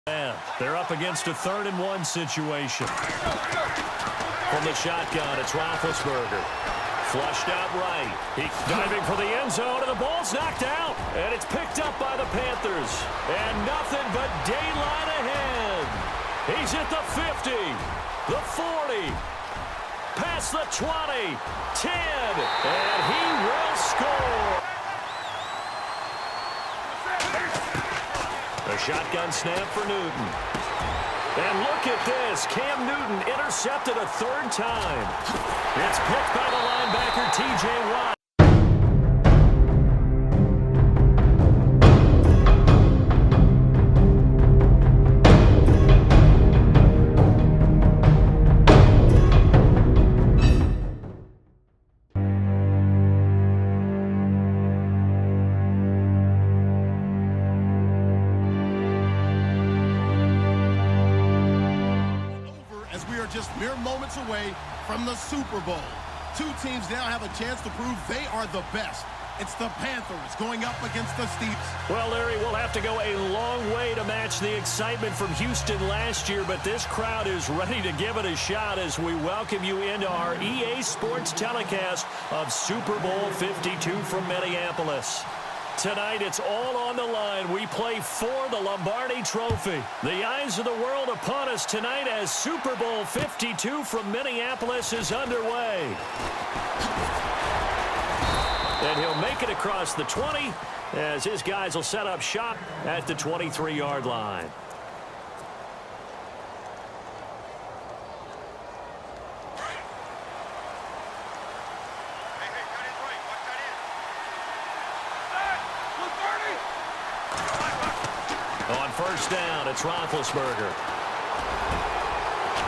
They're up against a 3rd-and-1 situation. From the shotgun, it's Roethlisberger. Flushed out right. He's diving for the end zone, and the ball's knocked out. And it's picked up by the Panthers. And nothing but daylight ahead. He's at the 50, the 40, past the 20, 10, and he will score. A shotgun snap for Newton. And look at this. Cam Newton intercepted a 3rd time. It's picked by the linebacker, T.J. Watt. Just mere moments away from the Super Bowl. Two teams now have a chance to prove they are the best. It's the Panthers going up against the Steelers. Well, Larry, we'll have to go a long way to match the excitement from Houston last year, but this crowd is ready to give it a shot as we welcome you into our EA Sports telecast of Super Bowl 52 from Minneapolis. Tonight, it's all on the line. We play for the Lombardi Trophy. The eyes of the world upon us tonight as Super Bowl 52 from Minneapolis is underway. And he'll make it across the 20 as his guys will set up shop at the 23-yard line. On first down, it's Roethlisberger.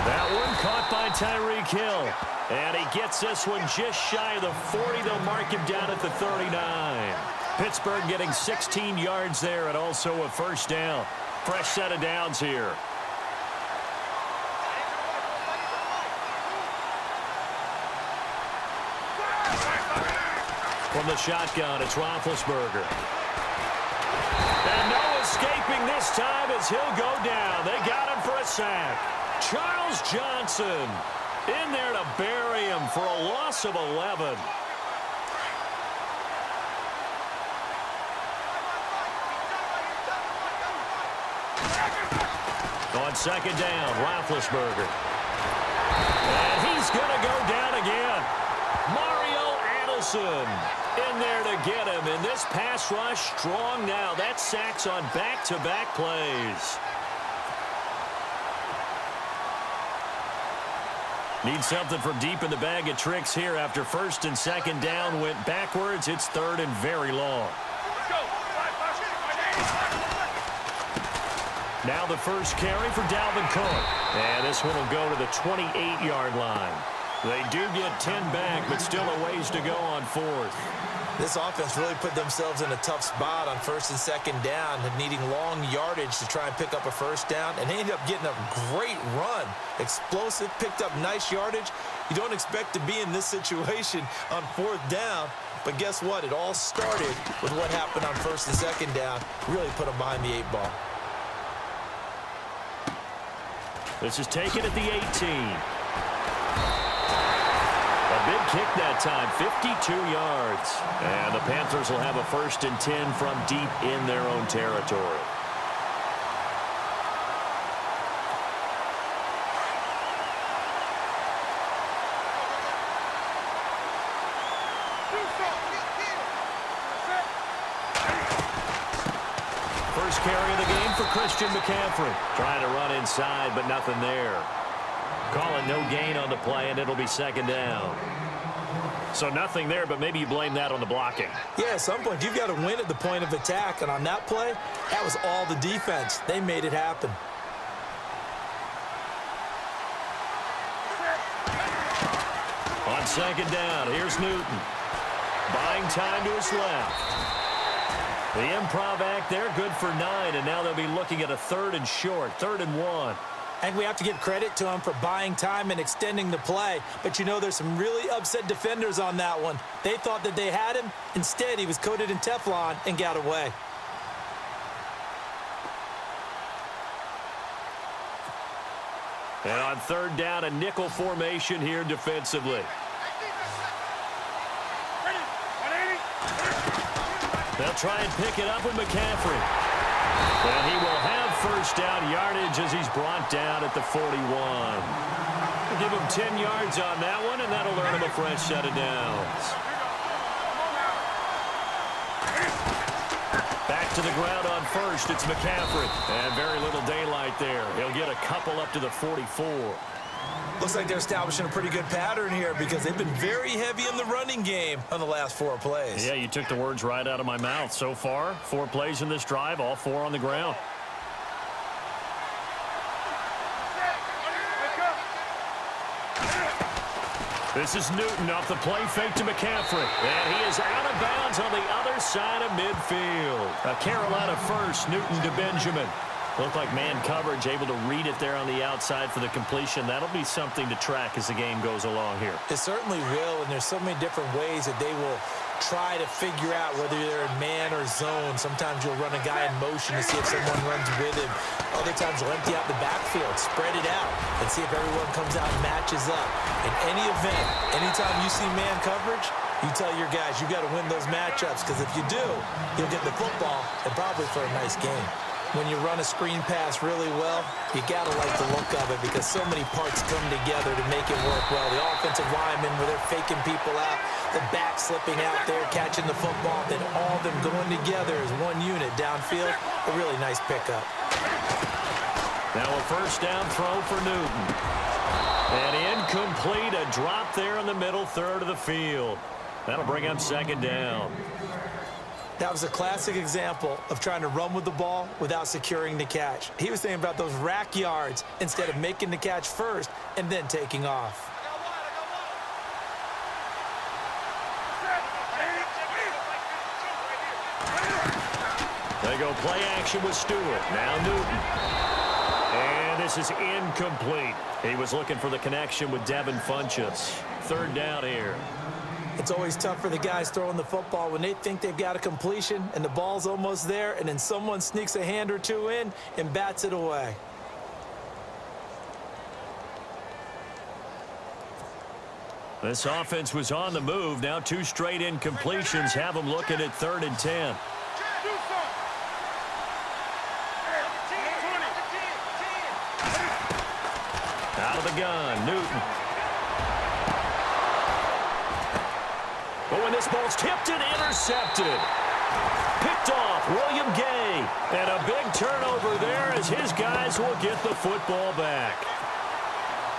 That one caught by Tyreek Hill. And he gets this one just shy of the 40. They'll mark him down at the 39. Pittsburgh getting 16 yards there and also a first down. Fresh set of downs here. From the shotgun, it's Roethlisberger. And no escaping this time as he'll go down. They got him for a sack. Charles Johnson in there to bury him for a loss of 11. On second down, Roethlisberger. And he's going to go down again. Mario Addison in there to get him. And this pass rush strong now. That sacks on back-to-back plays. Need something from deep in the bag of tricks here after first and second down went backwards. It's third and very long. Now the first carry for Dalvin Cook. And this one will go to the 28-yard line. They do get 10 back, but still a ways to go on fourth. This offense really put themselves in a tough spot on first and second down, needing long yardage to try and pick up a first down, and they ended up getting a great run. Explosive, picked up nice yardage. You don't expect to be in this situation on fourth down, but guess what? It all started with what happened on first and second down. Really put them behind the 8 ball. This is taken at the 18. A big kick that time, 52 yards. And the Panthers will have a first and 10 from deep in their own territory. First carry of the game for Christian McCaffrey. Trying to run inside, but nothing there. Calling no gain on the play, and it'll be second down. So nothing there, but maybe you blame that on the blocking. Yeah, at some point, you've got to win at the point of attack. And on that play, that was all the defense. They made it happen. On second down, here's Newton. Buying time to his left. The improv act there, good for 9, and now they'll be looking at a third and short, 3rd and 1. And we have to give credit to him for buying time and extending the play. But, you know, there's some really upset defenders on that one. They thought that they had him. Instead, he was coated in Teflon and got away. And on third down, a nickel formation here defensively. They'll try and pick it up with McCaffrey. And he will have first down yardage as he's brought down at the 41. We'll give him 10 yards on that one, and that'll earn him a fresh set of downs. Back to the ground on first, it's McCaffrey. And very little daylight there. He'll get a couple up to the 44. Looks like they're establishing a pretty good pattern here because they've been very heavy in the running game on the last 4 plays. Yeah, you took the words right out of my mouth. So far, 4 plays in this drive, all 4 on the ground. This is Newton off the play fake to McCaffrey. And he is out of bounds on the other side of midfield. A Carolina first, Newton to Benjamin. Looked like man coverage, able to read it there on the outside for the completion. That'll be something to track as the game goes along here. It certainly will, and there's so many different ways that they will try to figure out whether they're in man or zone. Sometimes you'll run a guy in motion to see if someone runs with him. Other times you'll empty out the backfield, spread it out, and see if everyone comes out and matches up. In any event, anytime you see man coverage, you tell your guys you got to win those matchups, because if you do, you'll get the football and probably for a nice game. When you run a screen pass really well, you got to like the look of it because so many parts come together to make it work well. The offensive linemen, where they're faking people out, the back slipping out there, catching the football, then all of them going together as one unit downfield. A really nice pickup. Now a first down throw for Newton. And incomplete, a drop there in the middle third of the field. That'll bring up second down. That was a classic example of trying to run with the ball without securing the catch. He was thinking about those rack yards instead of making the catch first and then taking off. They go play action with Stewart. Now Newton. And this is incomplete. He was looking for the connection with Devin Funchess. Third down here. It's always tough for the guys throwing the football when they think they've got a completion and the ball's almost there, and then someone sneaks a hand or two in and bats it away. This offense was on the move. Now 2 straight incompletions have them looking at 3rd and 10. Out of the gun, Newton. But when this ball's tipped and intercepted. Picked off, William Gay. And a big turnover there as his guys will get the football back.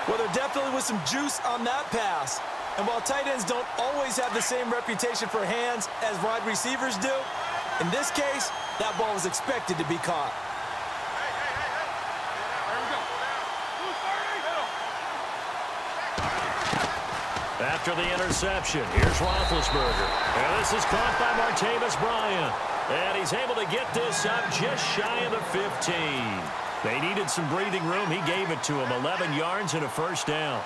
Well, there definitely was some juice on that pass. And while tight ends don't always have the same reputation for hands as wide receivers do, in this case, that ball was expected to be caught. After the interception, here's Roethlisberger. And this is caught by Martavis Bryant. And he's able to get this up just shy of the 15. They needed some breathing room. He gave it to him. 11 yards and a first down.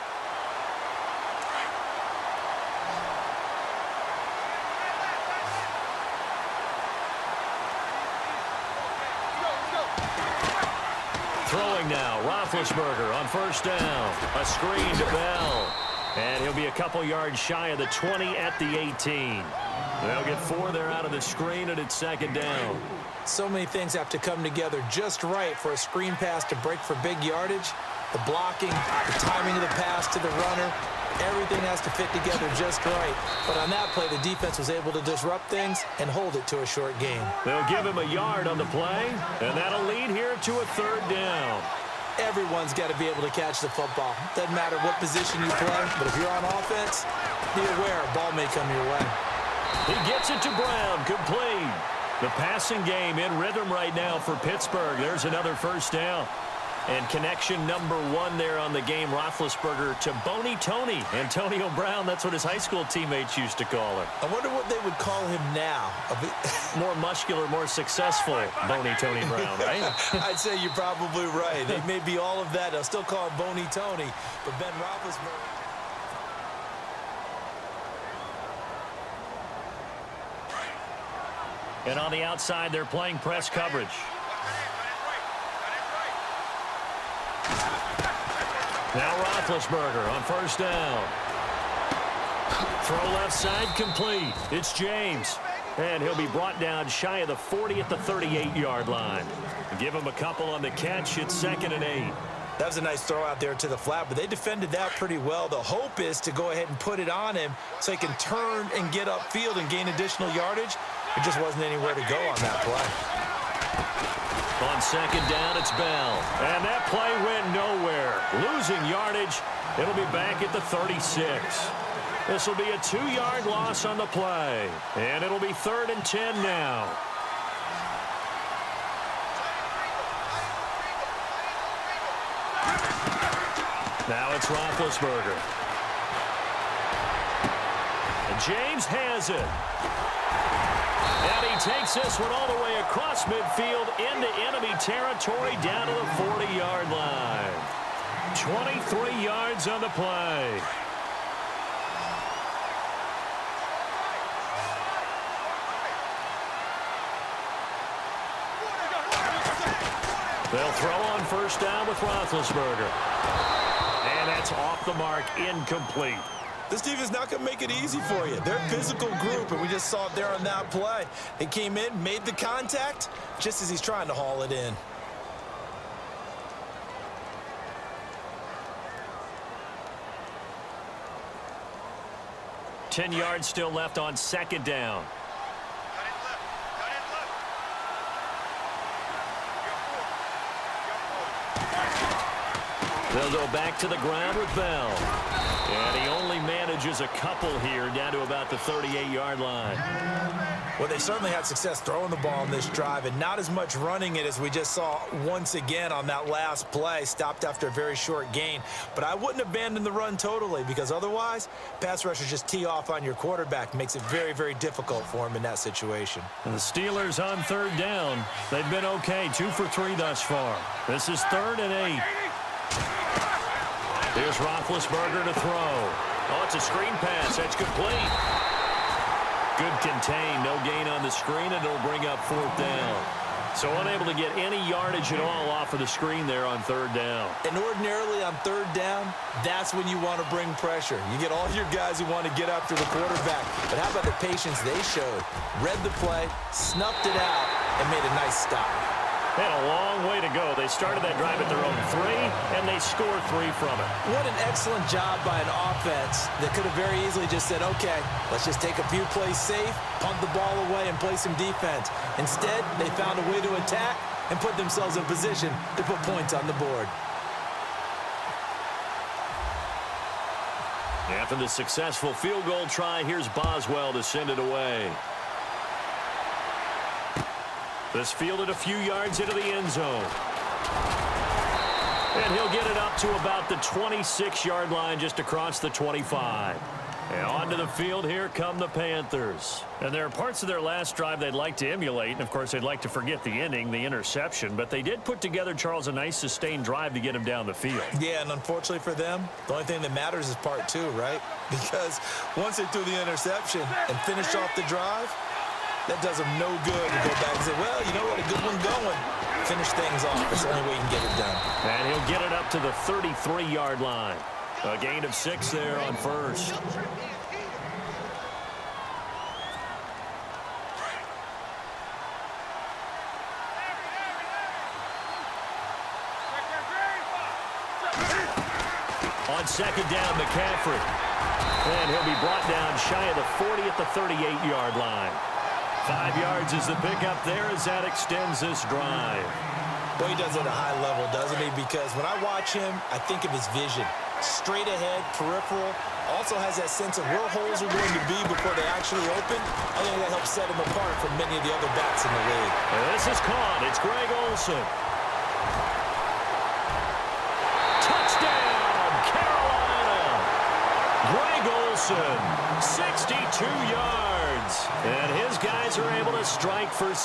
Throwing now, Roethlisberger on first down. A screen to Bell. And he'll be a couple yards shy of the 20 at the 18. They'll get 4 there out of the screen, and it's second down. So many things have to come together just right for a screen pass to break for big yardage. The blocking, the timing of the pass to the runner, everything has to fit together just right. But on that play, the defense was able to disrupt things and hold it to a short gain. They'll give him a yard on the play, and that'll lead here to a third down. Everyone's got to be able to catch the football. Doesn't matter what position you play, but if you're on offense, be aware a ball may come your way. He gets it to Brown, complete. The passing game in rhythm right now for Pittsburgh. There's another first down. And connection number 1 there on the game, Roethlisberger to Boney Tony. Antonio Brown, that's what his high school teammates used to call him. I wonder what they would call him now. More muscular, more successful Boney Tony Brown, right? I'd say you're probably right. They may be all of that. They'll still call him Boney Tony. But Ben Roethlisberger... And on the outside, they're playing press coverage. Now Roethlisberger on first down. Throw left side complete. It's James. And he'll be brought down shy of the 40 at the 38-yard line. Give him a couple on the catch. It's 2nd and 8. That was a nice throw out there to the flat, but they defended that pretty well. The hope is to go ahead and put it on him so he can turn and get upfield and gain additional yardage. There just wasn't anywhere to go on that play. On 2nd down, it's Bell. And that play went nowhere. Losing yardage. It'll be back at the 36. This will be a 2-yard loss on the play. And it'll be 3rd and 10 now. Now it's Roethlisberger. And James has it. And he takes this one all the way across midfield into enemy territory down to the 40-yard line. 23 yards on the play. They'll throw on first down with Roethlisberger. And that's off the mark, incomplete. This team is not going to make it easy for you. They're a physical group, and we just saw it there on that play. They came in, made the contact, just as he's trying to haul it in. Ten yards still left on 2nd down. They'll go back to the ground with Bell. And he only manages a couple here down to about the 38-yard line. Well, they certainly had success throwing the ball in this drive and not as much running it as we just saw once again on that last play. Stopped after a very short gain. But I wouldn't abandon the run totally because otherwise, pass rushers just tee off on your quarterback. Makes it very, very difficult for him in that situation. And the Steelers on 3rd down. They've been okay, 2 for 3 thus far. This is 3rd and 8. Here's Roethlisberger to throw. Oh, it's a screen pass. That's complete. Good contain. No gain on the screen, and it'll bring up 4th down. So unable to get any yardage at all off of the screen there on 3rd down. And ordinarily on 3rd down, that's when you want to bring pressure. You get all your guys who want to get after the quarterback. But how about the patience they showed? Read the play, snuffed it out, and made a nice stop. They had a long way to go. They started that drive at their own 3, and they scored 3 from it. What an excellent job by an offense that could have very easily just said, okay, let's just take a few plays safe, punt the ball away, and play some defense. Instead, they found a way to attack and put themselves in position to put points on the board. After the successful field goal try, here's Boswell to send it away. This fielded a few yards into the end zone. And he'll get it up to about the 26-yard line just across the 25. And onto the field, here come the Panthers. And there are parts of their last drive they'd like to emulate. And, of course, they'd like to forget the ending, the interception. But they did put together, Charles, a nice sustained drive to get him down the field. Yeah, and unfortunately for them, the only thing that matters is part 2, right? Because once they threw the interception and finished off the drive, that does them no good to go back and say, well, you know what, a good one going. Finish things off. That's the only way you can get it done. And he'll get it up to the 33-yard line. A gain of 6 there on first. On 2nd down, McCaffrey. And he'll be brought down shy of the 40 at the 38-yard line. 5 yards is the pickup there as that extends this drive. Well, he does it at a high level, doesn't he? Because when I watch him, I think of his vision. Straight ahead, peripheral. Also has that sense of where holes are going to be before they actually open. I think that helps set him apart from many of the other backs in the league. And this is caught. It's Greg Olsen. Touchdown, Carolina. Greg Olsen, 62 yards. And his guys are able to strike for 6.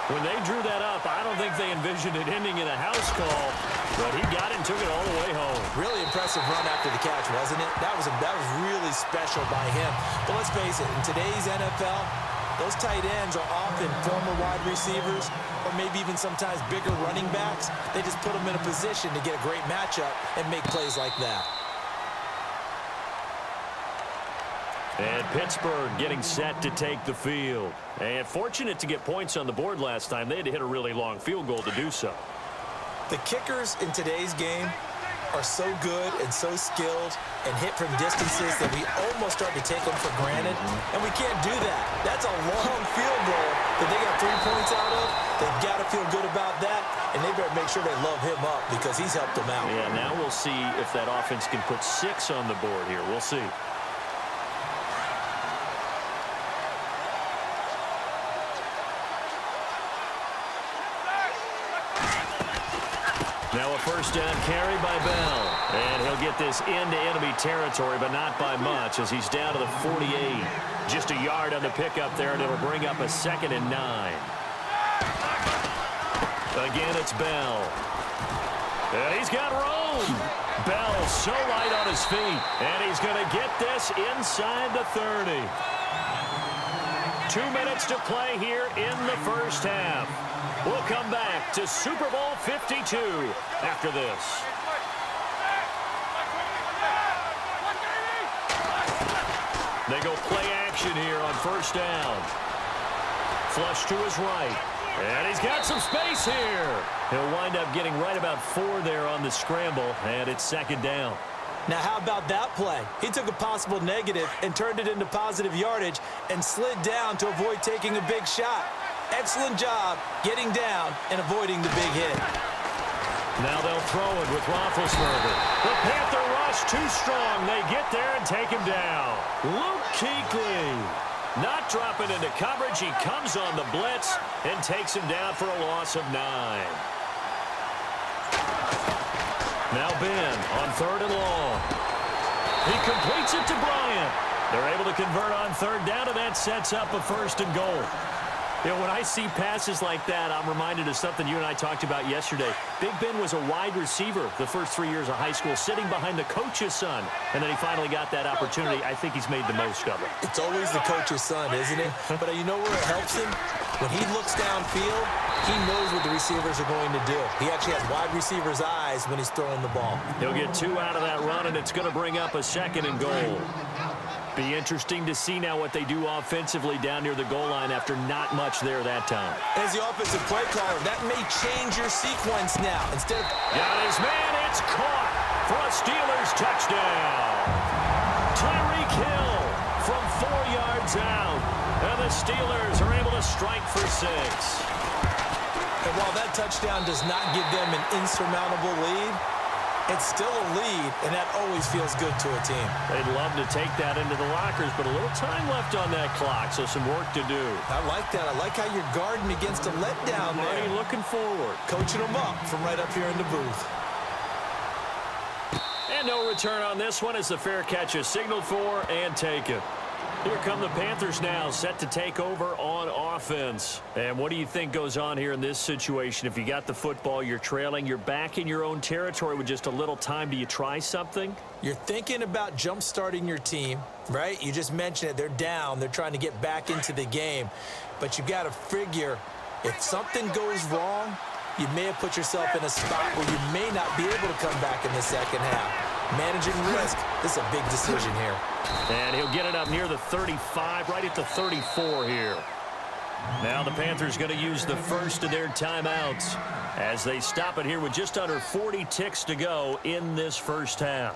When they drew that up, I don't think they envisioned it ending in a house call, but he got it and took it all the way home. Really impressive run after the catch, wasn't it? That was really special by him. But let's face it, in today's NFL, those tight ends are often former wide receivers or maybe even sometimes bigger running backs. They just put them in a position to get a great matchup and make plays like that. And Pittsburgh getting set to take the field. And fortunate to get points on the board last time. They had to hit a really long field goal to do so. The kickers in today's game are so good and so skilled and hit from distances that we almost start to take them for granted. And we can't do that. That's a long field goal that they got 3 points out of. They've got to feel good about that, and they better make sure they love him up because he's helped them out. Yeah, now we'll see if that offense can put 6 on the board here. We'll see. Now a first down carry by Bell. And he'll get this into enemy territory, but not by much as he's down to the 48. Just a yard on the pickup there, and it'll bring up a 2nd and 9. Again, it's Bell. And he's got room. Bell so light on his feet. And he's going to get this inside the 30. 2 minutes to play here in the first half. We'll come back to Super Bowl 52 after this. They go play action here on first down. Flush to his right. And he's got some space here. He'll wind up getting right about 4 there on the scramble, and it's 2nd down. Now, how about that play? He took a possible negative and turned it into positive yardage and slid down to avoid taking a big shot. Excellent job getting down and avoiding the big hit. Now they'll throw it with Roethlisberger. The Panther rush too strong. They get there and take him down. Luke Kuechly not dropping into coverage. He comes on the blitz and takes him down for a loss of 9. Now Ben on 3rd and long. He completes it to Bryant. They're able to convert on 3rd down, and that sets up a 1st and goal. You know, when I see passes like that, I'm reminded of something you and I talked about yesterday. Big Ben was a wide receiver the first 3 years of high school, sitting behind the coach's son. And then he finally got that opportunity. I think he's made the most of it. It's always the coach's son, isn't it? But you know where it helps him? When he looks downfield, he knows what the receivers are going to do. He actually has wide receivers' eyes when he's throwing the ball. He'll get 2 out of that run, and it's going to bring up a 2nd and goal. Be interesting to see now what they do offensively down near the goal line after not much there that time. As the offensive play caller, that may change your sequence now. Instead of... Got his man, it's caught for a Steelers touchdown. Tyreek Hill from 4 yards out. And the Steelers are able to strike for 6. And while that touchdown does not give them an insurmountable lead, it's still a lead, and that always feels good to a team. They'd love to take that into the lockers, but a little time left on that clock, so some work to do. I like that. I like how you're guarding against a letdown there. Marty looking forward. Coaching them up from right up here in the booth. And no return on this one as the fair catch is signaled for and taken. Here come the Panthers now, set to take over on offense. And what do you think goes on here in this situation? If you got the football, you're trailing, you're back in your own territory with just a little time. Do you try something? You're thinking about jump-starting your team, right? You just mentioned it. They're down. They're trying to get back into the game. But you've got to figure if something goes wrong, you may have put yourself in a spot where you may not be able to come back in the second half. Managing risk, this is a big decision here. And he'll get it up near the 35, right at the 34 here. Now the Panthers going to use the first of their timeouts as they stop it here with just under 40 ticks to go in this first half.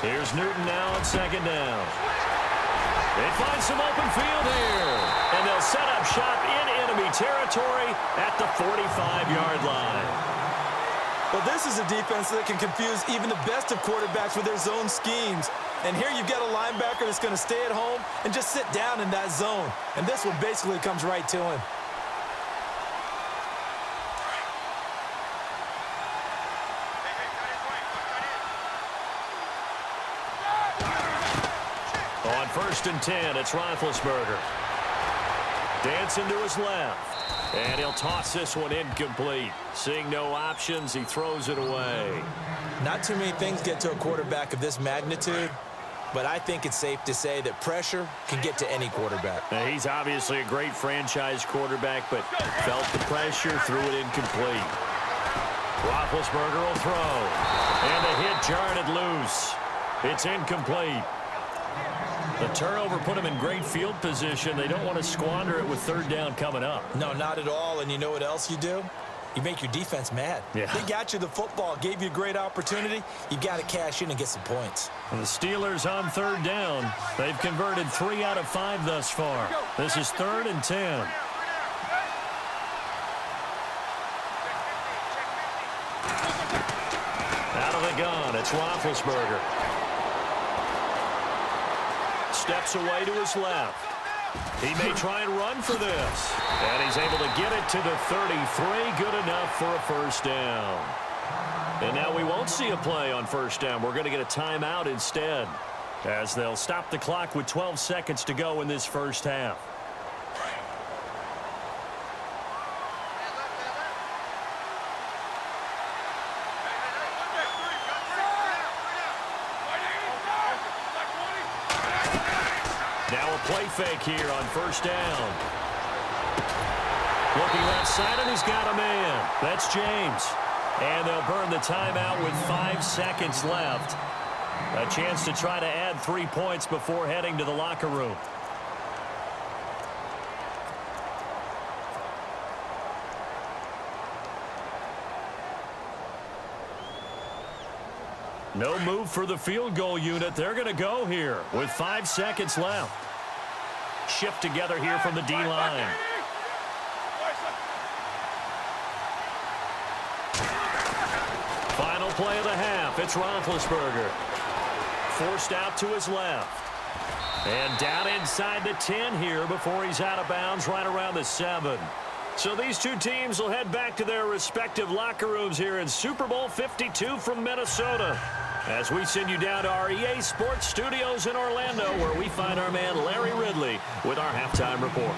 Here's Newton now on 2nd down. They find some open field here. And they'll set up shop in enemy territory at the 45-yard line. Well, this is a defense that can confuse even the best of quarterbacks with their zone schemes. And here you've got a linebacker that's going to stay at home and just sit down in that zone. And this one basically comes right to him. On 1st and 10, it's Roethlisberger. Dancing to his left. And he'll toss this one incomplete. Seeing no options, he throws it away. Not too many things get to a quarterback of this magnitude, but I think it's safe to say that pressure can get to any quarterback. Now, he's obviously a great franchise quarterback, but felt the pressure, threw it incomplete. Roethlisberger will throw. And the hit jarred it loose. It's incomplete. The turnover put him in great field position. They don't want to squander it with third down coming up. No, not at all. And you know what else you do? You make your defense mad. Yeah. They got you the football, gave you a great opportunity. You got to cash in and get some points. And the Steelers on third down. They've converted 3 out of 5 thus far. This is 3rd and 10. Out of the gun, it's Roethlisberger. Steps away to his left. He may try and run for this. And he's able to get it to the 33. Good enough for a first down. And now we won't see a play on first down. We're going to get a timeout instead, as they'll stop the clock with 12 seconds to go in this first half. Play fake here on first down. Looking left side, and he's got a man. That's James. And they'll burn the timeout with 5 seconds left. A chance to try to add 3 points before heading to the locker room. No move for the field goal unit. They're going to go here with 5 seconds left. Shift together here from the D-line. Final play of the half. It's Roethlisberger. Forced out to his left. And down inside the 10 here before he's out of bounds right around the 7. So these two teams will head back to their respective locker rooms here in Super Bowl 52 from Minnesota, as we send you down to our EA Sports Studios in Orlando, where we find our man Larry Ridley with our halftime report.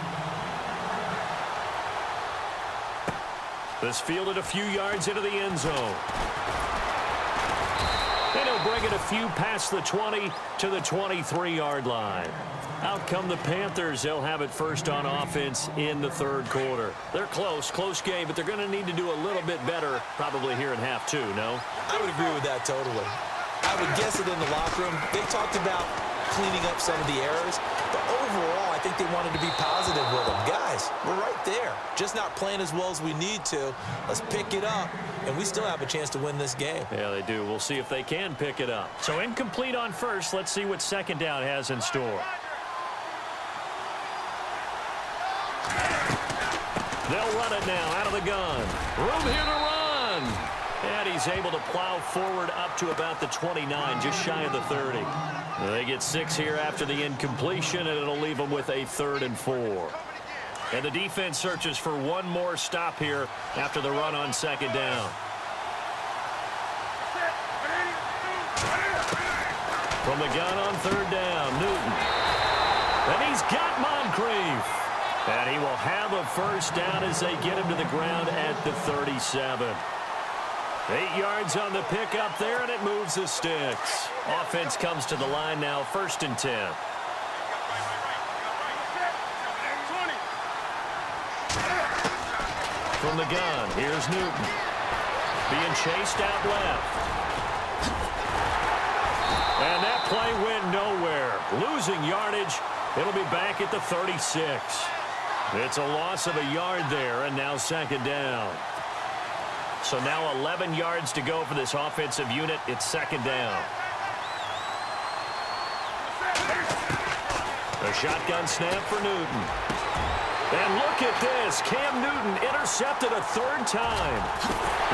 This fielded a few yards into the end zone. And he'll bring it a few past the 20 to the 23-yard line. Out come the Panthers. They'll have it first on offense in the third quarter. They're close game, but they're going to need to do a little bit better probably here in half 2, no? I would agree with that totally. I would guess it in the locker room. They talked about cleaning up some of the errors, but overall, I think they wanted to be positive with them. Guys, we're right there. Just not playing as well as we need to. Let's pick it up, and we still have a chance to win this game. Yeah, they do. We'll see if they can pick it up. So incomplete on first. Let's see what second down has in store. They'll run it now out of the gun. Room here to run. And he's able to plow forward up to about the 29, just shy of the 30. They get 6 here after the incompletion, and it'll leave them with a 3rd and 4. And the defense searches for one more stop here after the run on second down. From the gun on third down, Newton. And he's got Moncrief. And he will have a first down as they get him to the ground at the 37. 8 yards on the pickup there, and it moves the sticks. Offense comes to the line now, 1st and 10. From the gun, here's Newton. Being chased out left. And that play went nowhere. Losing yardage. It'll be back at the 36. It's a loss of a yard there, and now second down. So now 11 yards to go for this offensive unit. It's second down. A shotgun snap for Newton. And look at this. Cam Newton intercepted a 3rd time.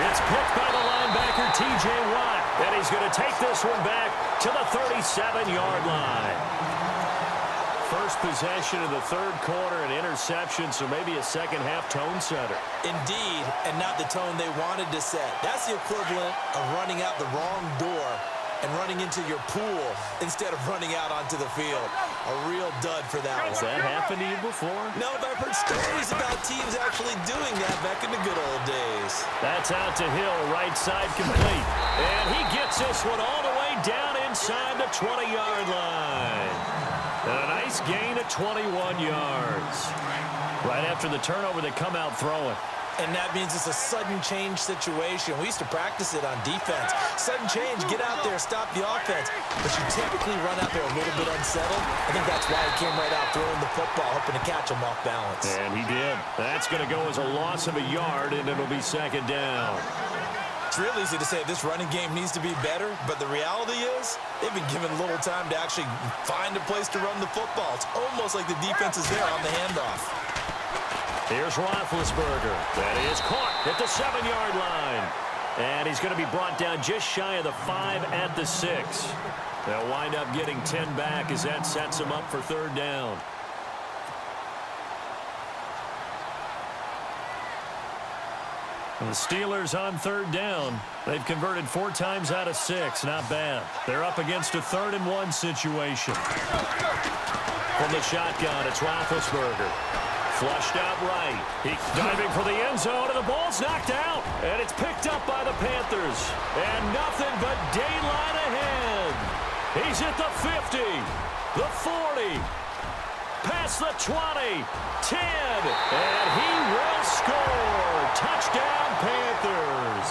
It's picked by the linebacker, T.J. Watt. And he's going to take this one back to the 37-yard line. First possession of the third quarter, an interception, so maybe a second-half tone setter. Indeed, and not the tone they wanted to set. That's the equivalent of running out the wrong door and running into your pool instead of running out onto the field. A real dud for that one. Has that happened to you before? No, but I've heard stories about teams actually doing that back in the good old days. That's out to Hill, right side complete. And he gets this one all the way down inside the 20-yard line. A nice gain of 21 yards. Right after the turnover, they come out throwing. And that means it's a sudden change situation. We used to practice it on defense. Sudden change, get out there, stop the offense. But you typically run out there a little bit unsettled. I think that's why he came right out throwing the football, hoping to catch him off balance. And he did. That's going to go as a loss of a yard, and it'll be second down. It's real easy to say this running game needs to be better, but the reality is they've been given little time to actually find a place to run the football. It's almost like the defense is there on the handoff. Here's Roethlisberger. That is caught at the 7-yard line. And he's going to be brought down just shy of the 5 at the 6. They'll wind up getting 10 back as that sets them up for third down. And the Steelers on third down. They've converted 4 times out of 6. Not bad. They're up against a 3rd-and-1 situation. From the shotgun, it's Roethlisberger. Flushed out right. He diving for the end zone, and the ball's knocked out. And it's picked up by the Panthers. And nothing but daylight ahead. He's at the 50, the 40, past the 20, 10, and he will score. Touchdown, Panthers.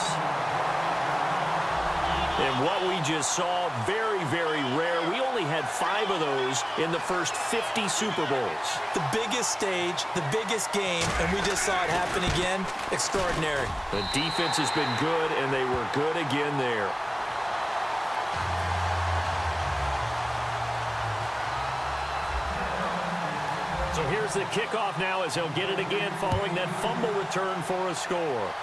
And what we just saw, very, very rare. We only had 5 of those in the first 50 Super Bowls. The biggest stage, the biggest game, and we just saw it happen again. Extraordinary. The defense has been good, and they were good again there. So here's the kickoff now as he'll get it again following that fumble return for a score.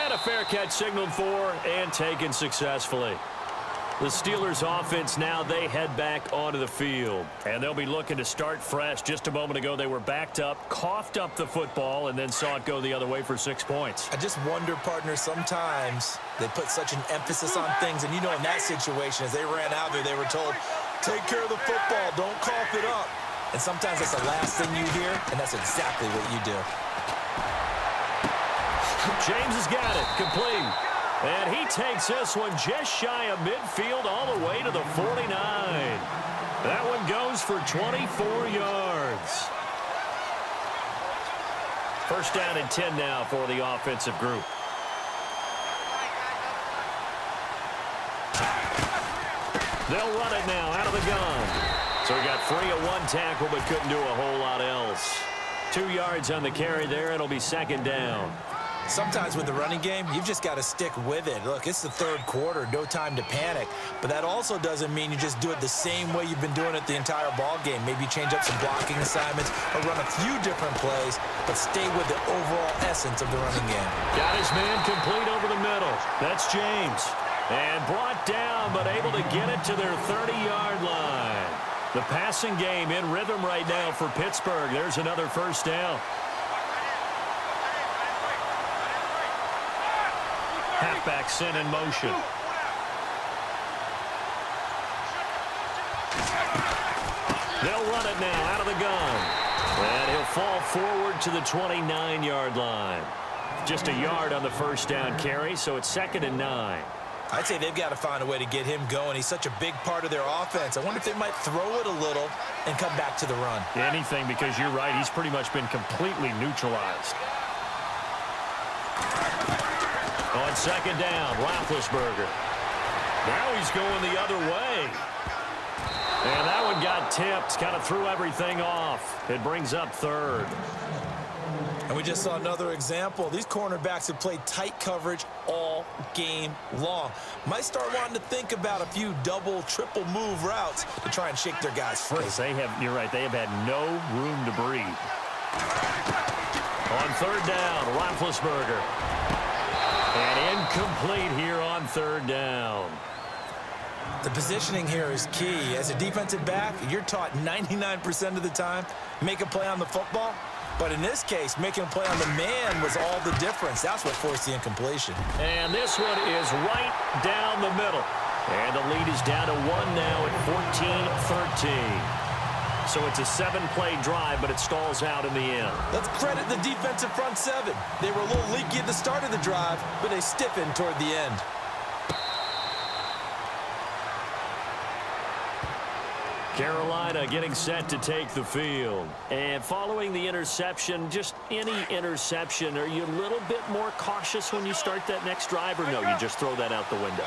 And a fair catch signaled for and taken successfully. The Steelers offense now, they head back onto the field. And they'll be looking to start fresh. Just a moment ago, they were backed up, coughed up the football, and then saw it go the other way for 6 points. I just wonder, partner, sometimes they put such an emphasis on things. And you know, in that situation, as they ran out there, they were told, take care of the football, don't cough it up. And sometimes that's the last thing you hear, and that's exactly what you do. James has got it, complete. And he takes this one just shy of midfield all the way to the 49. That one goes for 24 yards. First down and 10 now for the offensive group. They'll run it now out of the gun. So he got free of 1 tackle but couldn't do a whole lot else. 2 yards on the carry there. It'll be second down. Sometimes with the running game, you've just got to stick with it. Look, it's the 3rd quarter, no time to panic. But that also doesn't mean you just do it the same way you've been doing it the entire ball game. Maybe change up some blocking assignments or run a few different plays, but stay with the overall essence of the running game. Got his man complete over the middle. That's James. And brought down, but able to get it to their 30-yard line. The passing game in rhythm right now for Pittsburgh. There's another first down. Halfback sent in motion. They'll run it now out of the gun. And he'll fall forward to the 29-yard line. Just a yard on the first down carry, so it's 2nd and 9. I'd say they've got to find a way to get him going. He's such a big part of their offense. I wonder if they might throw it a little and come back to the run. Anything, because you're right. He's pretty much been completely neutralized. On second down, Roethlisberger. Now he's going the other way. And that one got tipped, kind of threw everything off. It brings up 3rd. And we just saw another example. These cornerbacks have played tight coverage all game long. Might start wanting to think about a few double, triple move routes to try and shake their guys free. They have, you're right, they have had no room to breathe. On 3rd down, Roethlisberger. And incomplete here on 3rd down. The positioning here is key. As a defensive back, you're taught 99% of the time, make a play on the football, But in this case, making a play on the man was all the difference. That's what forced the incompletion. And this one is right down the middle. And the lead is down to 1 now at 14-13. So it's a 7-play drive, but it stalls out in the end. Let's credit the defensive front seven. They were a little leaky at the start of the drive, but they stiffened toward the end. Carolina getting set to take the field. And following the interception, just any interception, are you a little bit more cautious when you start that next drive, or no, you just throw that out the window?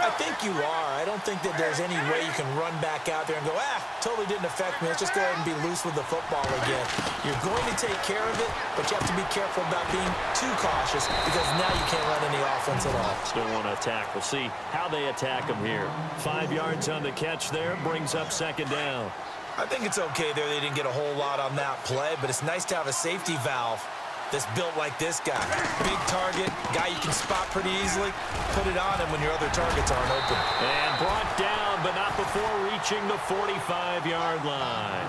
I think you are. I don't think that there's any way you can run back out there and go, totally didn't affect me. Let's just go ahead and be loose with the football again. You're going to take care of it, but you have to be careful about being too cautious because now you can't run any offense at all. Still want to attack. We'll see how they attack them here. 5 yards on the catch there, brings up second down. I think it's okay there. They didn't get a whole lot on that play, but it's nice to have a safety valve that's built like this guy. Big target, guy you can spot pretty easily. Put it on him when your other targets aren't open. And brought down, but not before reaching the 45-yard line.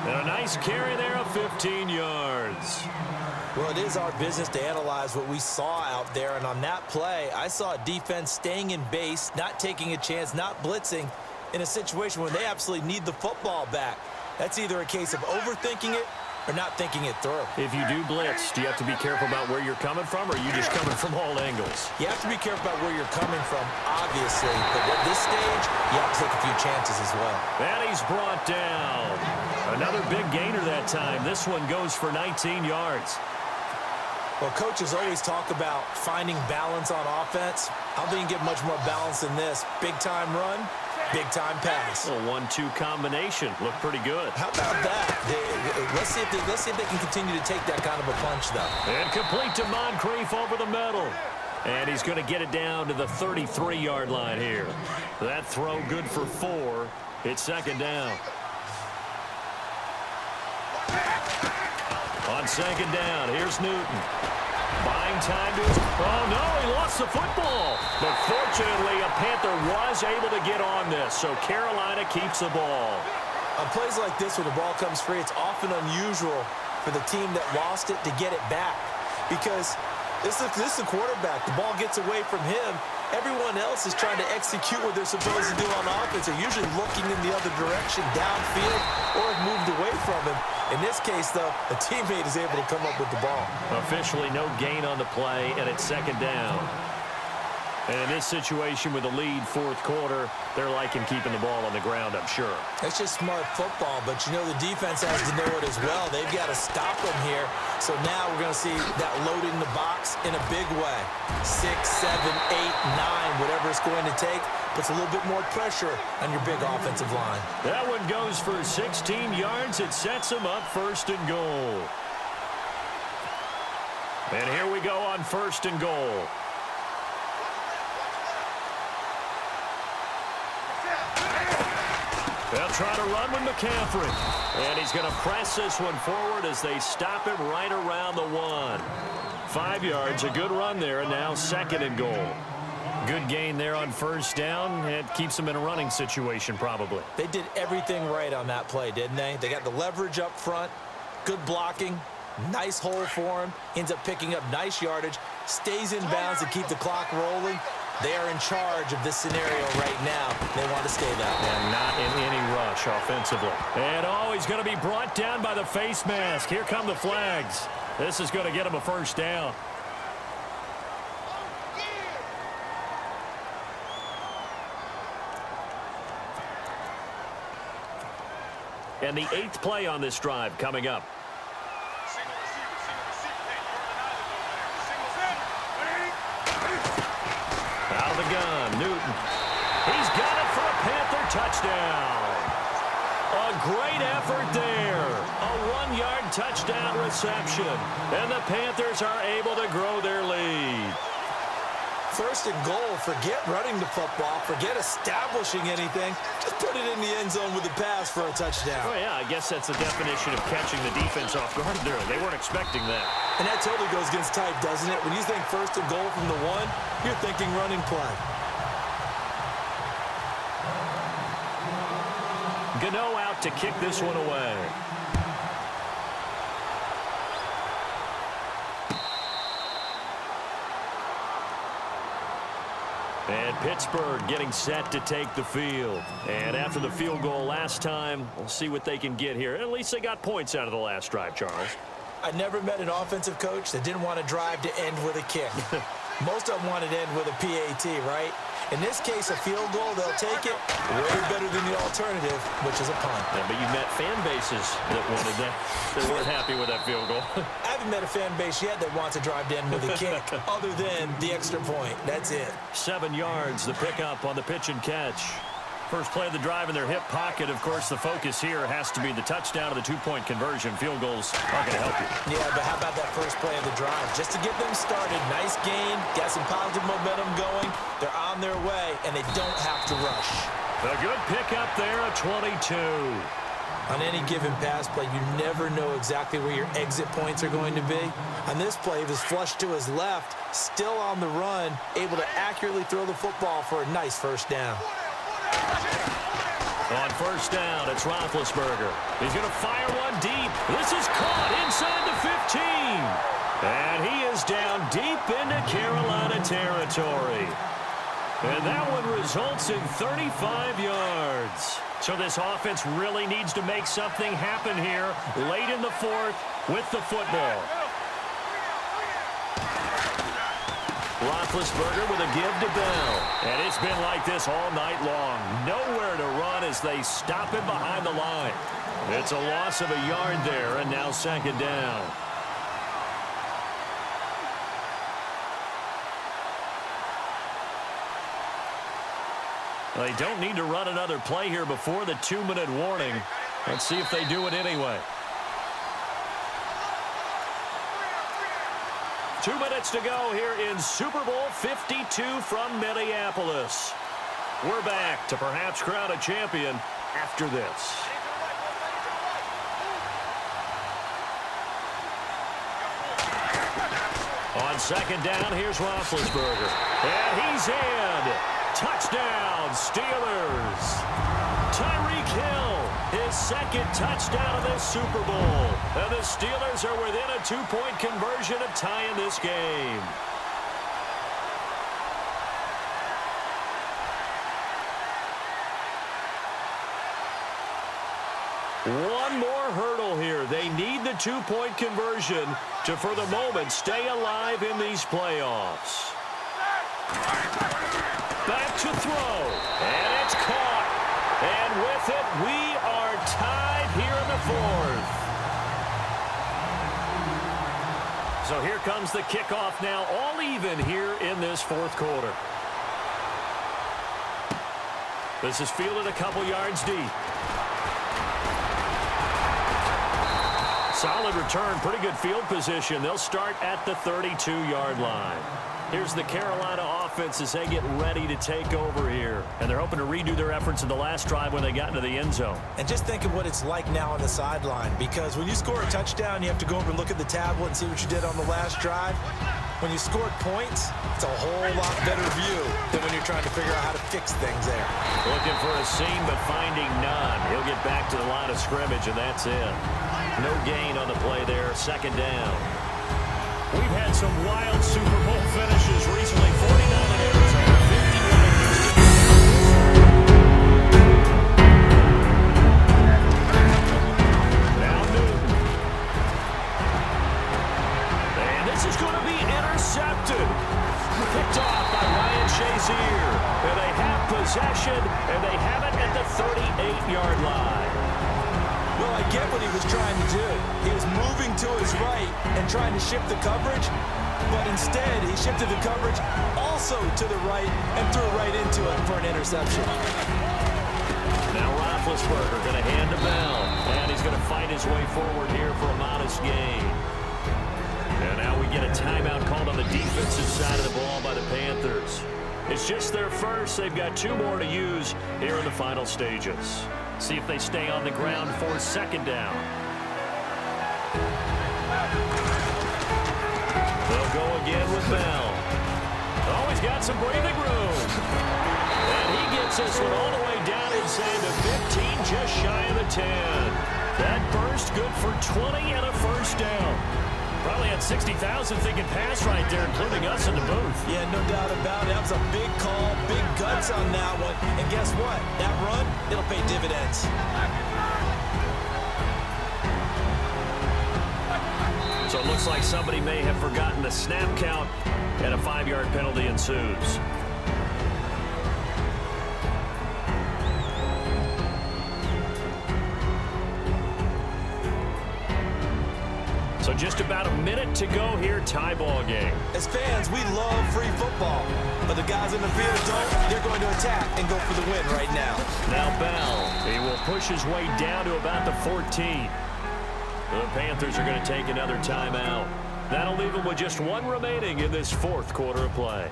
And a nice carry there of 15 yards. Well, it is our business to analyze what we saw out there, and on that play, I saw a defense staying in base, not taking a chance, not blitzing, in a situation where they absolutely need the football back. That's either a case of overthinking it or not thinking it through. If you do blitz, do you have to be careful about where you're coming from, or are you just coming from all angles? You have to be careful about where you're coming from, obviously, but at this stage, you have to take a few chances as well. And he's brought down. Another big gainer that time. This one goes for 19 yards. Well, coaches always talk about finding balance on offense. I don't think you can get much more balance than this. Big-time run, big-time pass. A 1-2 combination. Looked pretty good. How about that? Let's see if they can continue to take that kind of a punch, though. And complete to Moncrief over the middle. And he's going to get it down to the 33-yard line here. That throw good for 4. It's second down. On second down, here's Newton. Buying time to his... Oh, no, he lost the football. But fortunately, a Panther was able to get on this, so Carolina keeps the ball. On plays like this, when the ball comes free, it's often unusual for the team that lost it to get it back. Because this is the quarterback. The ball gets away from him. Everyone else is trying to execute what they're supposed to do on offense. They're usually looking in the other direction, downfield, or have moved away from him. In this case, though, a teammate is able to come up with the ball. Officially no gain on the play, and it's second down. And in this situation with the lead fourth quarter, they're liking keeping the ball on the ground, I'm sure. That's just smart football, but you know the defense has to know it as well. They've got to stop them here. So now we're going to see that loading the box in a big way. 6, 7, 8, 9, whatever it's going to take, puts a little bit more pressure on your big offensive line. That one goes for 16 yards. It sets them up first and goal. And here we go on first and goal. They'll try to run with McCaffrey. And he's going to press this one forward as they stop him right around the 1. 5 yards, a good run there, and now second and goal. Good gain there on first down. It keeps them in a running situation probably. They did everything right on that play, didn't they? They got the leverage up front, good blocking, nice hole for him, ends up picking up nice yardage, stays in bounds to keep the clock rolling. They are in charge of this scenario right now. They want to stay that way. And not in any rush offensively. And he's going to be brought down by the face mask. Here come the flags. This is going to get him a first down. And the 8th play on this drive coming up. Out of the gun, Newton. He's got it for a Panther touchdown. A great effort there. A 1-yard touchdown reception. And the Panthers are able to grow their lead. First and goal, forget running the football, forget establishing anything. Just put it in the end zone with a pass for a touchdown. Oh, yeah, I guess that's the definition of catching the defense off guard there. They weren't expecting that. And that totally goes against type, doesn't it? When you think first and goal from the 1, you're thinking running play. Gano out to kick this one away. And Pittsburgh getting set to take the field. And after the field goal last time, we'll see what they can get here. At least they got points out of the last drive, Charles. I never met an offensive coach that didn't want to drive to end with a kick. Most of them wanted to end with a PAT, right? In this case, a field goal, they'll take it way better than the alternative, which is a punt. Yeah, but you met fan bases that wanted that. They weren't happy with that field goal. I haven't met a fan base yet that wants to drive to end with a kick other than the extra point. That's it. 7 yards, the pickup on the pitch and catch. First play of the drive in their hip pocket. Of course, the focus here has to be the touchdown or the two-point conversion. Field goals aren't going to help you. Yeah, but how about that first play of the drive? Just to get them started, nice gain, got some positive momentum going. They're on their way, and they don't have to rush. A good pickup there, a 22. On any given pass play, you never know exactly where your exit points are going to be. On this play, he was flushed to his left, still on the run, able to accurately throw the football for a nice first down. On first down, it's Roethlisberger. He's going to fire one deep. This is caught inside the 15. And he is down deep into Carolina territory. And that one results in 35 yards. So this offense really needs to make something happen here late in the fourth with the football. Roethlisberger with a give to Bell. And it's been like this all night long. Nowhere to run as they stop him behind the line. It's a loss of a yard there, and now second down. They don't need to run another play here before the 2-minute warning. Let's see if they do it anyway. 2 minutes to go here in Super Bowl 52 from Minneapolis. We're back to perhaps crown a champion after this. On second down, here's Roethlisberger. And he's in. Touchdown, Steelers. Tyreek Hill, his second touchdown of this Super Bowl. And the Steelers are within a 2-point conversion of tying this game. One more hurdle here. They need the 2-point conversion to, for the moment, stay alive in these playoffs. Back to throw, and it's caught. And with it, we are tied here in the fourth. So here comes the kickoff now, all even here in this fourth quarter. This is fielded a couple yards deep. Solid return, pretty good field position. They'll start at the 32-yard line. Here's the Carolina offense as they get ready to take over here. And they're hoping to redo their efforts in the last drive when they got into the end zone. And just think of what it's like now on the sideline, because when you score a touchdown, you have to go over and look at the tablet and see what you did on the last drive. When you scored points, it's a whole lot better view than when you're trying to figure out how to fix things there. Looking for a seam, but finding none. He'll get back to the line of scrimmage, and that's it. No gain on the play there, second down. We've had some wild Super Bowl finishes recently. 49 in Arizona, 51 in Houston. Now Newton. And this is going to be intercepted. Picked off by Ryan Shazier. And they have possession, and they have it at the 38-yard line. Well, I get what he was trying to do. He was moving to his right and trying to shift the coverage, but instead he shifted the coverage also to the right and threw right into it for an interception. Now Roethlisberger going to hand to Bell, and he's going to fight his way forward here for a modest gain. And now we get a timeout called on the defensive side of the ball by the Panthers. It's just their first. They've got 2 more to use here in the final stages. See if they stay on the ground for second down. They'll go again with Bell. Oh, he's got some breathing room. And he gets this one all the way down inside the 15, just shy of the 10. That burst good for 20 and a first down. Probably had 60,000 thinking pass right there, including us in the booth. Yeah, no doubt about it. That was a big call, big guts on that one. And guess what? That run, it'll pay dividends. So it looks like somebody may have forgotten the snap count, and a 5-yard penalty ensues. So just about a minute to go here, tie ball game. As fans, we love free football. But the guys in the field don't. They're going to attack and go for the win right now. Now Bell, he will push his way down to about the 14. The Panthers are going to take another timeout. That'll leave them with just one remaining in this fourth quarter of play.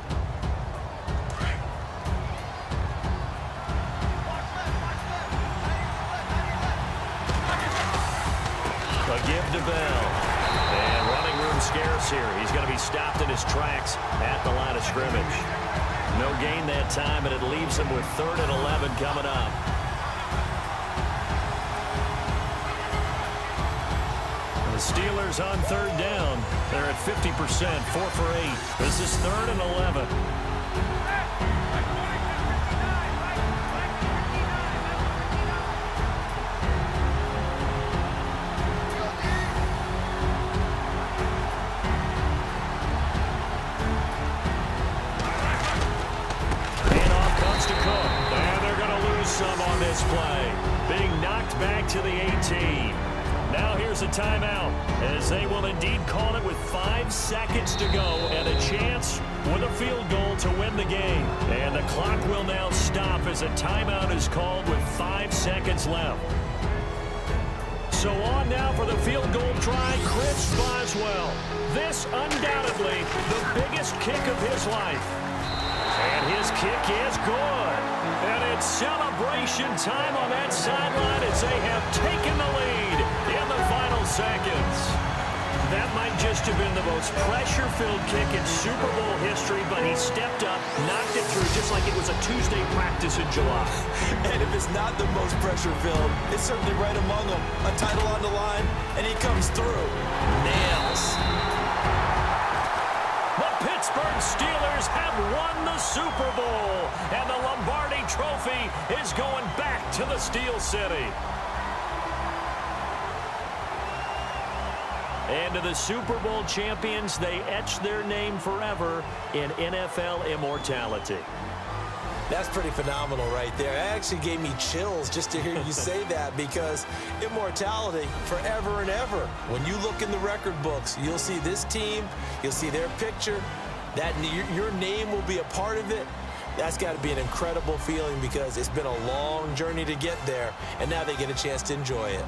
A give to Bell. And running room scarce here. He's going to be stopped in his tracks at the line of scrimmage. No gain that time, and it leaves him with 3rd and 11 coming up. The Steelers on 3rd down. They're at 50%, 4 for 8. This is 3rd and 11. Handoff comes to Cook. And they're going to lose some on this play. Being knocked back to the 18. Now here's a timeout, as they will indeed call it with 5 seconds to go and a chance with a field goal to win the game. And the clock will now stop as a timeout is called with 5 seconds left. So on now for the field goal try, Chris Boswell. This undoubtedly the biggest kick of his life. And his kick is good. And it's celebration time on that sideline as they have taken the lead in the final seconds. That might just have been the most pressure-filled kick in Super Bowl history, but he stepped up, knocked it through just like it was a Tuesday practice in July. And if it's not the most pressure-filled, it's certainly right among them. A title on the line, and he comes through. Nails. The Pittsburgh Steelers have won the Super Bowl, and the Lombardi Trophy is going back to the Steel City. And to the Super Bowl champions, they etch their name forever in NFL immortality. That's pretty phenomenal right there. It actually gave me chills just to hear you say that, because immortality forever and ever. When you look in the record books, you'll see this team, you'll see their picture, that your name will be a part of it. That's got to be an incredible feeling, because it's been a long journey to get there, and now they get a chance to enjoy it.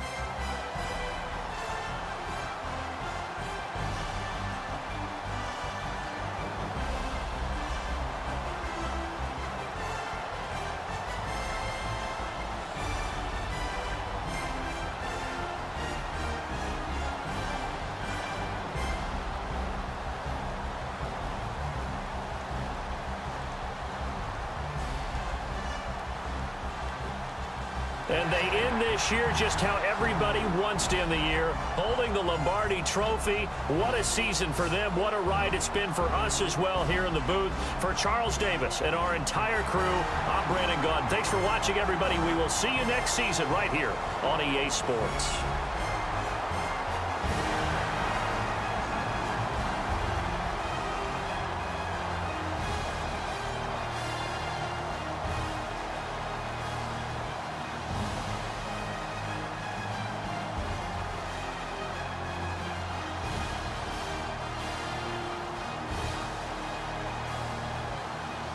And they end this year just how everybody wants to end the year, holding the Lombardi Trophy. What a season for them. What a ride it's been for us as well here in the booth. For Charles Davis and our entire crew, I'm Brandon Gaudin. Thanks for watching, everybody. We will see you next season right here on EA Sports.